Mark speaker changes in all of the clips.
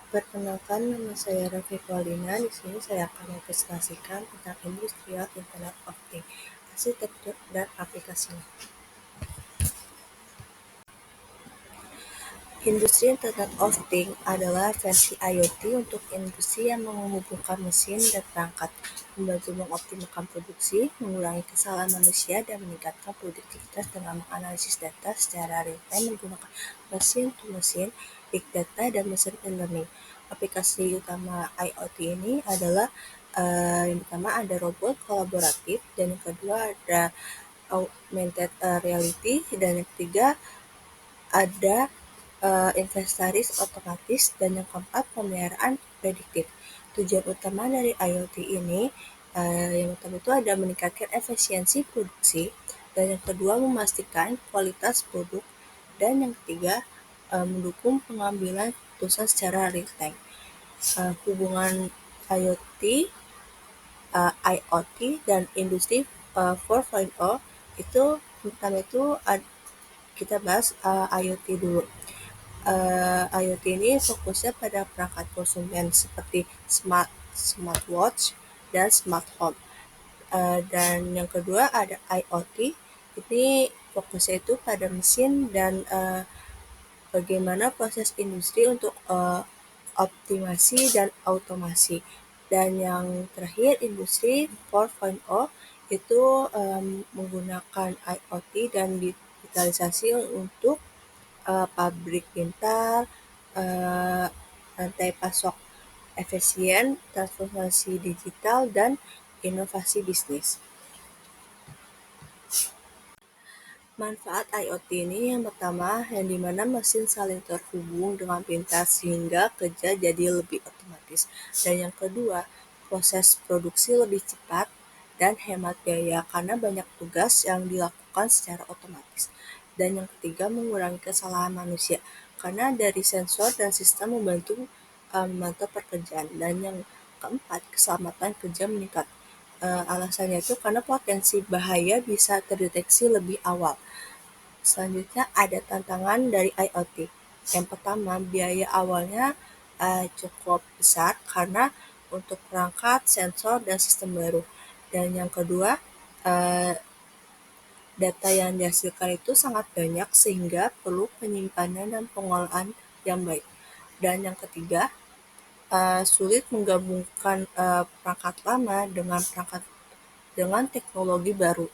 Speaker 1: Perkenalkan, nama saya Raffi Paulina. Di sini saya akan mempresentasikan tentang Industrial Internet of Things, arsitektur dan aplikasinya. Industri Internet of Things adalah versi IoT untuk industri yang menghubungkan mesin dan perangkat, membantu mengoptimalkan produksi, mengurangi kesalahan manusia, dan meningkatkan produktivitas dengan menganalisis data secara real-time menggunakan mesin-to-mesin, big data, dan machine learning. Aplikasi utama IoT ini adalah yang pertama ada robot kolaboratif, dan yang kedua ada augmented reality, dan yang ketiga ada inventaris otomatis, dan yang keempat pemeliharaan prediktif. Tujuan utama dari IoT ini yang utama itu ada meningkatkan efisiensi produksi, dan yang kedua memastikan kualitas produk, dan yang ketiga mendukung pengambilan keputusan secara real time. Hubungan IoT dan Industri 4.0 itu pertama itu kita bahas IoT dulu. IoT ini fokusnya pada perangkat konsumen seperti smartwatch dan smart home. Dan yang kedua ada IoT, ini fokusnya itu pada mesin dan bagaimana proses industri untuk optimasi dan automasi. Dan yang terakhir Industri 4.0 itu menggunakan IoT dan digitalisasi untuk pabrik pintar, rantai pasok efisien, transformasi digital, dan inovasi bisnis. Manfaat IoT ini yang pertama, yang dimana mesin saling terhubung dengan pintar sehingga kerja jadi lebih otomatis. Dan yang kedua, proses produksi lebih cepat dan hemat biaya karena banyak tugas yang dilakukan secara otomatis. Dan yang ketiga, mengurangi kesalahan manusia karena dari sensor dan sistem membantu memantau pekerjaan. Dan yang keempat, keselamatan kerja meningkat. Alasannya itu karena potensi bahaya bisa terdeteksi lebih awal. Selanjutnya ada tantangan dari IoT. Yang pertama, biaya awalnya cukup besar karena untuk perangkat, sensor, dan sistem baru. Dan yang kedua, data yang dihasilkan itu sangat banyak sehingga perlu penyimpanan dan pengolahan yang baik. Dan yang ketiga, sulit menggabungkan perangkat lama dengan teknologi baru.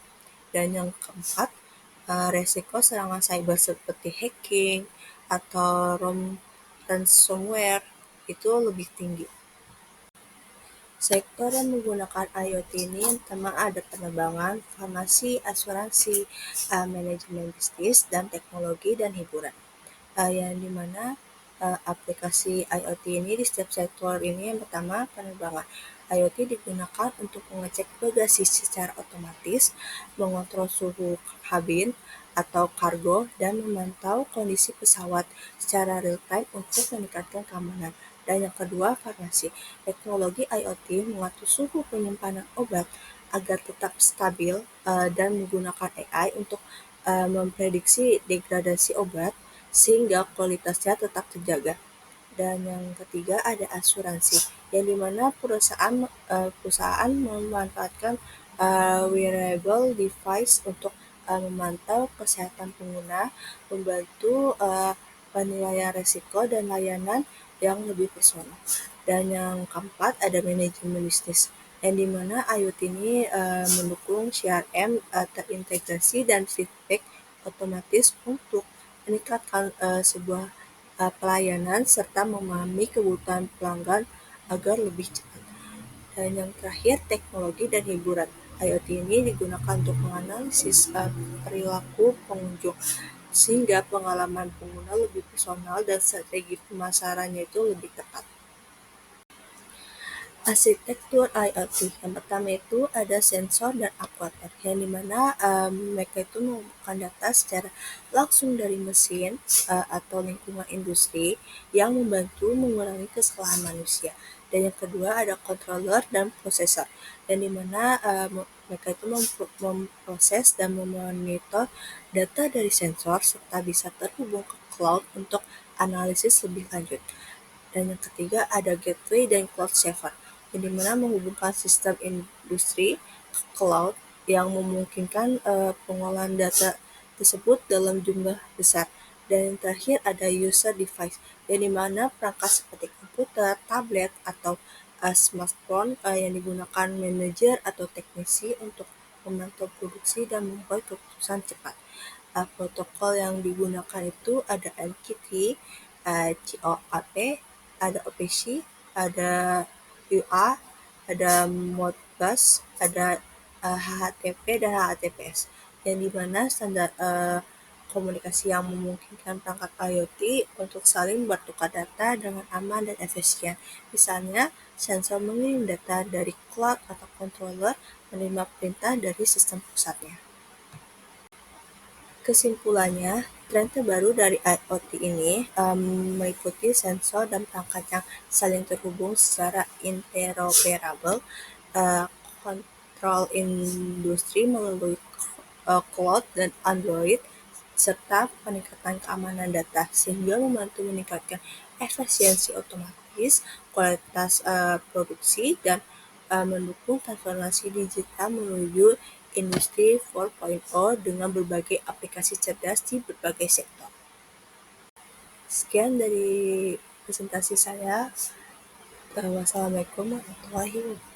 Speaker 1: Dan yang keempat, resiko serangan cyber seperti hacking atau ransomware itu lebih tinggi. Sektor yang menggunakan IoT ini yang pertama ada penerbangan, farmasi, asuransi, manajemen bisnis, dan teknologi dan hiburan. Yang dimana aplikasi IoT ini di setiap sektor ini yang pertama penerbangan. IoT digunakan untuk mengecek bagasi secara otomatis, mengontrol suhu kabin atau kargo, dan memantau kondisi pesawat secara real-time untuk meningkatkan keamanan. Dan yang kedua, farmasi. Teknologi IoT mengatur suhu penyimpanan obat agar tetap stabil dan menggunakan AI untuk memprediksi degradasi obat sehingga kualitasnya tetap terjaga. Dan yang ketiga ada asuransi, yang dimana perusahaan memanfaatkan wearable device untuk memantau kesehatan pengguna, membantu penilaian risiko dan layanan yang lebih personal. Dan yang keempat ada manajemen bisnis, yang dimana IoT ini mendukung CRM terintegrasi dan feedback otomatis untuk meningkatkan sebuah pelayanan serta memahami kebutuhan pelanggan agar lebih cepat. Dan yang terakhir teknologi dan hiburan. IoT ini digunakan untuk menganalisis perilaku pengunjung sehingga pengalaman pengguna lebih personal dan strategi pemasarannya itu lebih tepat. Arsitektur IoT yang pertama itu ada sensor dan aktuator, yang dimana mereka itu mengumpulkan data secara langsung dari mesin atau lingkungan industri yang membantu mengurangi kesalahan manusia. Dan yang kedua ada controller dan prosesor, yang dimana mereka itu memproses dan memonitor data dari sensor serta bisa terhubung ke cloud untuk analisis lebih lanjut. Dan yang ketiga ada gateway dan cloud saver, yang dimana menghubungkan sistem industri ke cloud yang memungkinkan pengolahan data tersebut dalam jumlah besar. Dan yang terakhir ada user device, yang dimana perangkat seperti komputer, tablet, atau smartphone yang digunakan manajer atau teknisi untuk memantau produksi dan membuat keputusan cepat. Protokol yang digunakan itu ada MQTT, COAP, ada OPC, ada UA, ada Modbus, ada HTTP dan HTTPS, yang dimana standar komunikasi yang memungkinkan perangkat IoT untuk saling bertukar data dengan aman dan efisien. Misalnya, sensor mengirim data dari cloud atau controller menerima perintah dari sistem pusatnya. Kesimpulannya, tren terbaru dari IoT ini mengikuti sensor dan perangkat yang saling terhubung secara interoperabel, kontrol industri melalui cloud dan Android, serta peningkatan keamanan data sehingga membantu meningkatkan efisiensi otomatis, kualitas produksi, dan mendukung transformasi digital menuju Industri 4.0 dengan berbagai aplikasi cerdas di berbagai sektor. Sekian dari presentasi saya. Wassalamualaikum warahmatullahi wabarakatuh.